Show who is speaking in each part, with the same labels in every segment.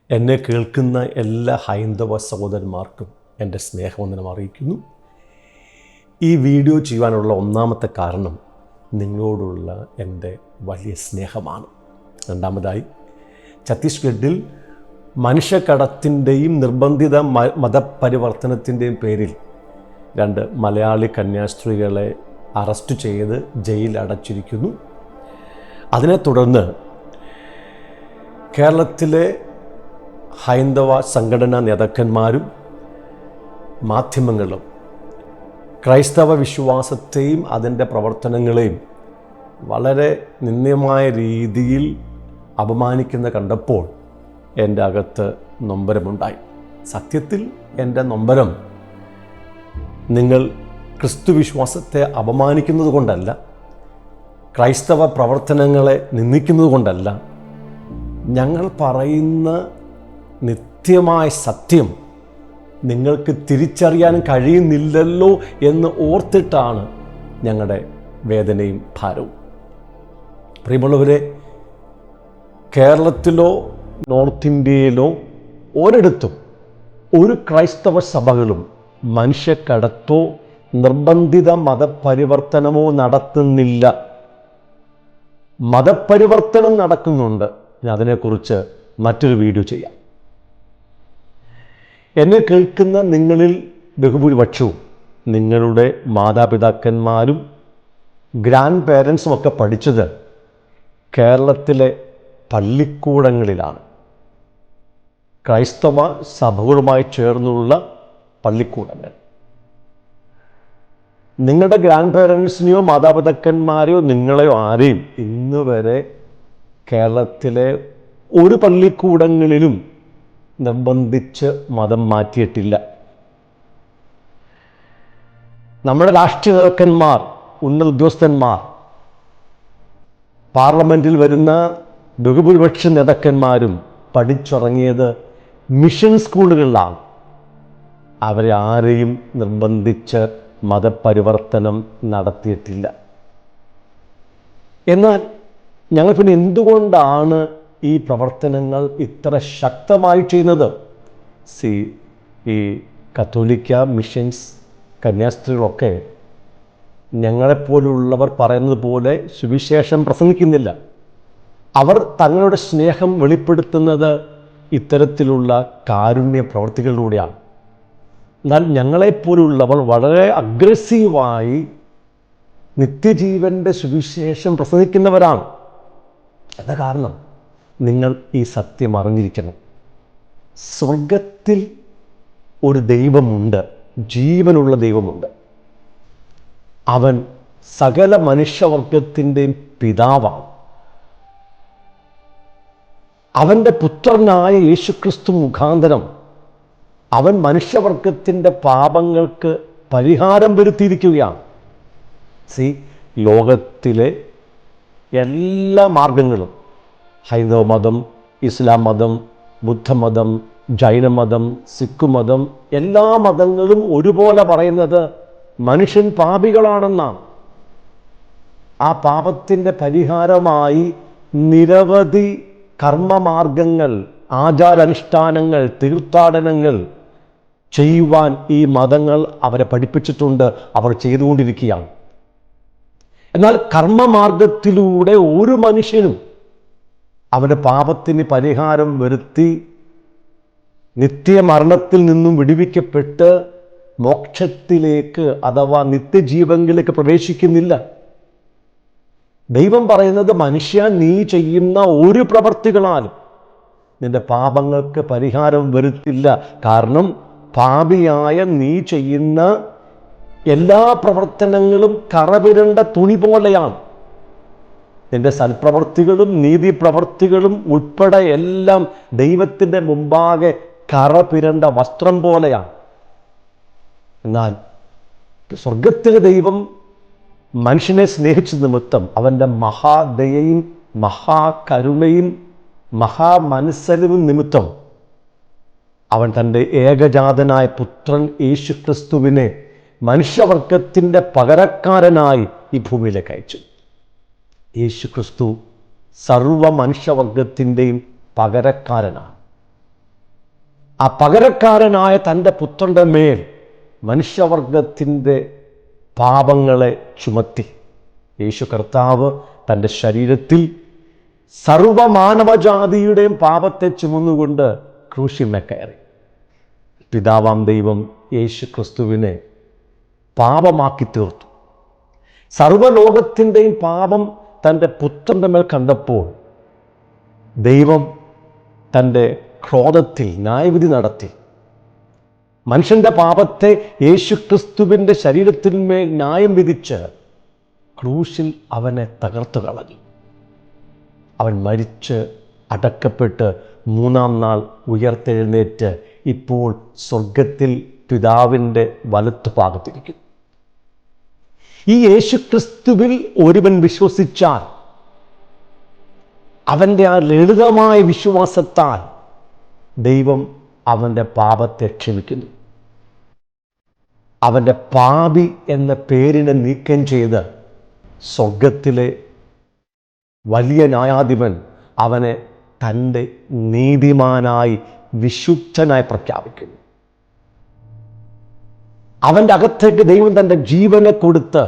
Speaker 1: എന്നെ കേൾക്കുന്ന എല്ലാ ഹൈന്ദവ സഹോദരന്മാർക്കും എൻ്റെ സ്നേഹവന്ദനം അറിയിക്കുന്നു. ഈ വീഡിയോ ചെയ്യാനുള്ള ഒന്നാമത്തെ കാരണം നിങ്ങളോടുള്ള എൻ്റെ വലിയ സ്നേഹമാണ്. രണ്ടാമതായി, ഛത്തീസ്ഗഡിൽ മനുഷ്യക്കടത്തിൻ്റെയും നിർബന്ധിത മതപരിവർത്തനത്തിൻ്റെയും പേരിൽ 2 മലയാളി കന്യാസ്ത്രീകളെ അറസ്റ്റ് ചെയ്ത് ജയിലിൽ അടച്ചിരിക്കുന്നു. അതിനെ തുടർന്ന് കേരളത്തിലെ ഹൈന്ദവ സംഘടനാ നേതാക്കന്മാരും മാധ്യമങ്ങളും ക്രൈസ്തവ വിശ്വാസത്തെയും അതിൻ്റെ പ്രവർത്തനങ്ങളെയും വളരെ നിന്ദ്യമായ രീതിയിൽ അപമാനിക്കുന്ന കണ്ടപ്പോൾ എൻ്റെ അകത്ത് നൊമ്പരമുണ്ടായി. സത്യത്തിൽ എൻ്റെ നൊമ്പരം നിങ്ങൾ ക്രിസ്തു വിശ്വാസത്തെ അപമാനിക്കുന്നത് കൊണ്ടല്ല, ക്രൈസ്തവ പ്രവർത്തനങ്ങളെ നിന്ദിക്കുന്നത് കൊണ്ടല്ല, ഞങ്ങൾ പറയുന്ന നിത്യമായ സത്യം നിങ്ങൾക്ക് തിരിച്ചറിയാൻ കഴിയുന്നില്ലല്ലോ എന്ന് ഓർത്തിട്ടാണ് ഞങ്ങളുടെ വേദനയും ഭാരവും. പ്രിയമുള്ളവരെ, കേരളത്തിലോ നോർത്ത് ഇന്ത്യയിലോ ഒരിടത്തും ഒരു ക്രൈസ്തവ സഭകളും മനുഷ്യക്കടത്തോ നിർബന്ധിത മതപരിവർത്തനമോ നടത്തുന്നില്ല. മതപരിവർത്തനം നടക്കുന്നുണ്ട്. ഞാൻ അതിനെക്കുറിച്ച് മറ്റൊരു വീഡിയോ ചെയ്യാം. എന്നെ കേൾക്കുന്ന നിങ്ങളിൽ ബഹുഭൂരിപക്ഷവും നിങ്ങളുടെ മാതാപിതാക്കന്മാരും ഗ്രാൻഡ് പേരൻസും ഒക്കെ പഠിച്ചത് കേരളത്തിലെ പള്ളിക്കൂടങ്ങളിലാണ്. ക്രൈസ്തവ സഭകളുമായി ചേർന്നുള്ള പള്ളിക്കൂടങ്ങൾ. നിങ്ങളുടെ ഗ്രാൻഡ് പേരൻസിനെയോ മാതാപിതാക്കന്മാരെയോ നിങ്ങളെയോ ആരെയും ഇന്ന് വരെ കേരളത്തിലെ ഒരു പള്ളിക്കൂടങ്ങളിലും നിർബന്ധിച്ച് മതം മാറ്റിയിട്ടില്ല. നമ്മുടെ രാഷ്ട്രീയ നേതാക്കന്മാർ, ഉന്നത ഉദ്യോഗസ്ഥന്മാർ, പാർലമെൻറ്റിൽ വരുന്ന ബഹുഭൂരിപക്ഷ നേതാക്കന്മാരും പഠിച്ചിറങ്ങിയത് മിഷൻ സ്കൂളുകളിലാണ്. അവരെ ആരെയും നിർബന്ധിച്ച് മതപരിവർത്തനം നടത്തിയിട്ടില്ല. എന്നാൽ ഞങ്ങൾ പിന്നെ എന്തുകൊണ്ടാണ് ഈ പ്രവർത്തനങ്ങൾ ഇത്ര ശക്തമായി ചെയ്യുന്നത്? ഈ കത്തോലിക്ക മിഷൻസ് കന്യാസ്ത്രീകളൊക്കെ ഞങ്ങളെപ്പോലുള്ളവർ പറയുന്നത് പോലെ സുവിശേഷം പ്രസംഗിക്കുന്നില്ല. അവർ തങ്ങളുടെ സ്നേഹം വെളിപ്പെടുത്തുന്നത് ഇത്തരത്തിലുള്ള കാരുണ്യ പ്രവർത്തികളിലൂടെയാണ്. എന്നാൽ ഞങ്ങളെപ്പോലുള്ളവർ വളരെ അഗ്രസീവായി നിത്യജീവൻ്റെ സുവിശേഷം പ്രസംഗിക്കുന്നവരാണ്. എന്താ കാരണം? നിങ്ങൾ ഈ സത്യം അറിഞ്ഞിരിക്കണം. സ്വർഗത്തിൽ ഒരു ദൈവമുണ്ട്, ജീവനുള്ള ദൈവമുണ്ട്. അവൻ സകല മനുഷ്യവർഗത്തിൻ്റെയും പിതാവാണ്. അവൻ്റെ പുത്രനായ യേശുക്രിസ്തു മുഖാന്തരം അവൻ മനുഷ്യവർഗത്തിൻ്റെ പാപങ്ങൾക്ക് പരിഹാരം വരുത്തിയിരിക്കുകയാണ്. ലോകത്തിലെ എല്ലാ മാർഗങ്ങളും, ഹൈന്ദവ മതം, ഇസ്ലാം മതം, ബുദ്ധമതം, ജൈനമതം, സിഖ് മതം, എല്ലാ മതങ്ങളും ഒരുപോലെ പറയുന്നത് മനുഷ്യൻ പാപികളാണെന്നാണ്. ആ പാപത്തിൻ്റെ പരിഹാരമായി നിരവധി കർമ്മമാർഗങ്ങൾ, ആചാരാനുഷ്ഠാനങ്ങൾ, തീർത്ഥാടനങ്ങൾ ചെയ്യുവാൻ ഈ മതങ്ങൾ അവരെ പഠിപ്പിച്ചിട്ടുണ്ട്. അവർ ചെയ്തുകൊണ്ടിരിക്കുകയാണ്. എന്നാൽ കർമ്മമാർഗത്തിലൂടെ ഒരു മനുഷ്യനും അവൻ്റെ പാപത്തിന് പരിഹാരം വരുത്തി നിത്യമരണത്തിൽ നിന്നും വിടുവിക്കപ്പെട്ട് മോക്ഷത്തിലേക്ക് അഥവാ നിത്യജീവനിലേക്ക് പ്രവേശിക്കുന്നില്ല. ദൈവം പറയുന്നത്, മനുഷ്യ, നീ ചെയ്യുന്ന ഒരു പ്രവർത്തികളാലും നിന്റെ പാപങ്ങൾക്ക് പരിഹാരം വരുത്തില്ല. കാരണം പാപിയായ നീ ചെയ്യുന്ന എല്ലാ പ്രവർത്തനങ്ങളും കറപിരണ്ട തുണി പോലെയാണ്. നിന്റെ സൽപ്രവർത്തികളും നീതിപ്രവർത്തികളും ഉൾപ്പെടെ എല്ലാം ദൈവത്തിൻ്റെ മുമ്പാകെ കറപിരണ്ട വസ്ത്രം പോലെയാണ്. എന്നാൽ സ്വർഗത്തിലെ ദൈവം മനുഷ്യനെ സ്നേഹിച്ച നിമിത്തം അവൻ്റെ മഹാദയയും മഹാകരുണയും മഹാമനസ്സലിവും നിമിത്തം അവൻ തൻ്റെ ഏകജാതനായ പുത്രൻ യേശുക്രിസ്തുവിനെ മനുഷ്യവർഗത്തിൻ്റെ പകരക്കാരനായി ഈ ഭൂമിയിലേക്ക് അയച്ചു. യേശുക്രിസ്തു സർവ മനുഷ്യവർഗത്തിൻ്റെയും പകരക്കാരനാണ്. ആ പകരക്കാരനായ തൻ്റെ പുത്രൻ്റെ മേൽ മനുഷ്യവർഗത്തിൻ്റെ പാപങ്ങളെ ചുമത്തി യേശു കർത്താവ് തൻ്റെ ശരീരത്തിൽ സർവമാനവജാതിയുടെയും പാപത്തെ ചുമന്നുകൊണ്ട് ക്രൂശിന്മേൽ കയറി. പിതാവാം ദൈവം യേശു ക്രിസ്തുവിനെ പാപമാക്കി തീർത്തു. സർവ്വലോകത്തിൻ്റെയും പാപം തൻ്റെ പുത്രൻ്റെ മേൽ കണ്ടപ്പോൾ ദൈവം തൻ്റെ ക്രോധത്തിൽ ന്യായവിധി നടത്തി. മനുഷ്യൻ്റെ പാപത്തെ യേശുക്രിസ്തുവിൻ്റെ ശരീരത്തിന്മേൽ ന്യായം വിധിച്ച് ക്രൂശിൽ അവനെ തകർത്തു കളഞ്ഞു. അവൻ മരിച്ച് അടക്കപ്പെട്ട് 3-ാം നാൾ ഉയർത്തെഴുന്നേറ്റ് ഇപ്പോൾ സ്വർഗത്തിൽ പിതാവിൻ്റെ വലത്തുഭാഗത്തിരിക്കുന്നു. ഈ യേശുക്രിസ്തുവിൽ ഒരുവൻ വിശ്വസിച്ചാൽ അവൻ്റെ ആ ലളിതമായ വിശ്വാസത്താൽ ദൈവം അവൻ്റെ പാപത്തെ ക്ഷമിക്കുന്നു. അവൻ്റെ പാപി എന്ന പേരിനെ നീക്കം ചെയ്ത് സ്വർഗത്തിലെ വലിയ ന്യായാധിപൻ അവനെ തൻ്റെ നീതിമാനായി വിശുദ്ധനായി പ്രഖ്യാപിക്കുന്നു. അവൻ്റെ അകത്തേക്ക് ദൈവം തൻ്റെ ജീവനെ കൊടുത്ത്,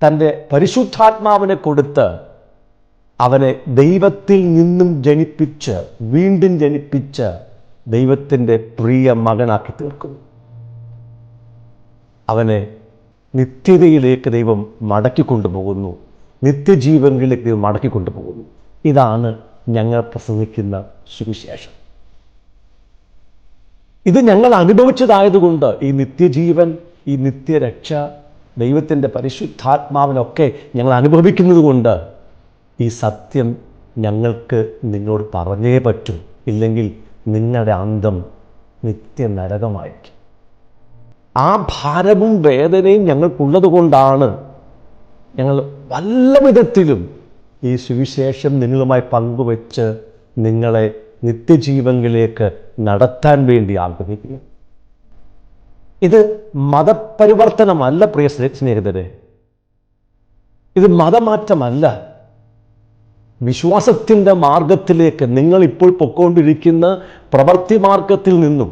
Speaker 1: തൻ്റെ പരിശുദ്ധാത്മാവിനെ കൊടുത്ത് അവനെ ദൈവത്തിൽ നിന്നും ജനിപ്പിച്ച്, വീണ്ടും ജനിപ്പിച്ച് ദൈവത്തിൻ്റെ പ്രിയ മകനാക്കി തീർക്കുന്നു. അവനെ നിത്യതയിലേക്ക് ദൈവം മടക്കിക്കൊണ്ടുപോകുന്നു. നിത്യജീവനിലേക്ക് ദൈവം മടക്കിക്കൊണ്ടുപോകുന്നു. ഇതാണ് ഞങ്ങൾ പ്രസംഗിക്കുന്ന സുവിശേഷം. ഇത് ഞങ്ങൾ അനുഭവിച്ചതായതുകൊണ്ട് ഈ നിത്യജീവൻ, ഈ നിത്യരക്ഷ, ദൈവത്തിൻ്റെ പരിശുദ്ധാത്മാവിനൊക്കെ ഞങ്ങൾ അനുഭവിക്കുന്നത് കൊണ്ട് ഈ സത്യം ഞങ്ങൾക്ക് നിങ്ങളോട് പറഞ്ഞേ പറ്റൂ. ഇല്ലെങ്കിൽ നിങ്ങളുടെ അന്തം നിത്യനരകമായിരിക്കും. ആ ഭാരവും വേദനയും ഞങ്ങൾക്കുള്ളത് കൊണ്ടാണ് ഞങ്ങൾ വല്ല വിധത്തിലും ഈ സുവിശേഷം നിങ്ങളുമായി പങ്കുവെച്ച് നിങ്ങളെ നിത്യജീവനിലേക്ക് നടത്താൻ വേണ്ടി ആഗ്രഹിക്കുന്നു. ഇത് മതപരിവർത്തനമല്ല പ്രിയ സ്നേഹിതരെ, ഇത് മതമാറ്റമല്ല. വിശ്വാസത്തിൻ്റെ മാർഗത്തിലേക്ക്, നിങ്ങളിപ്പോൾ പൊയ്ക്കൊണ്ടിരിക്കുന്ന പ്രവൃത്തി മാർഗത്തിൽ നിന്നും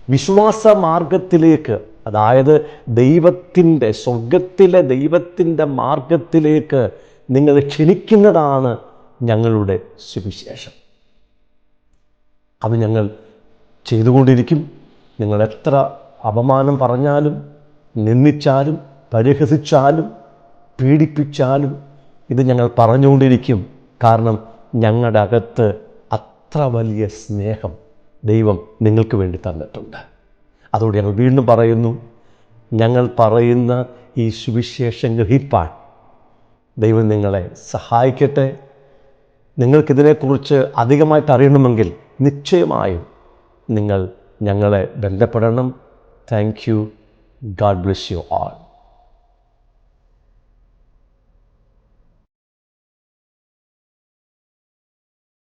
Speaker 1: വിശ്വാസ മാർഗത്തിലേക്ക്, അതായത് ദൈവത്തിൻ്റെ, സ്വർഗത്തിലെ ദൈവത്തിൻ്റെ മാർഗത്തിലേക്ക് നിങ്ങൾ ക്ഷണിക്കുന്നതാണ് ഞങ്ങളുടെ സുവിശേഷം. അത് ഞങ്ങൾ ചെയ്തുകൊണ്ടിരിക്കും. നിങ്ങൾ എത്ര അപമാനം പറഞ്ഞാലും, നിന്ദിച്ചാലും, പരിഹസിച്ചാലും, പീഡിപ്പിച്ചാലും ഇത് ഞങ്ങൾ പറഞ്ഞുകൊണ്ടിരിക്കും. കാരണം ഞങ്ങളുടെ അകത്ത് അത്ര വലിയ സ്നേഹം ദൈവം നിങ്ങൾക്ക് വേണ്ടി തന്നിട്ടുണ്ട്. അതുകൊണ്ട് ഞങ്ങൾ വീണ്ടും പറയുന്നു, ഞങ്ങൾ പറയുന്ന ഈ സുവിശേഷം ഗ്രഹിപ്പാൻ ദൈവം നിങ്ങളെ സഹായിക്കട്ടെ. നിങ്ങൾക്കിതിനെക്കുറിച്ച് അധികമായിട്ട് അറിയണമെങ്കിൽ നിശ്ചയമായും നിങ്ങൾ ഞങ്ങളെ ബന്ധപ്പെടണം. Thank you. God bless you all.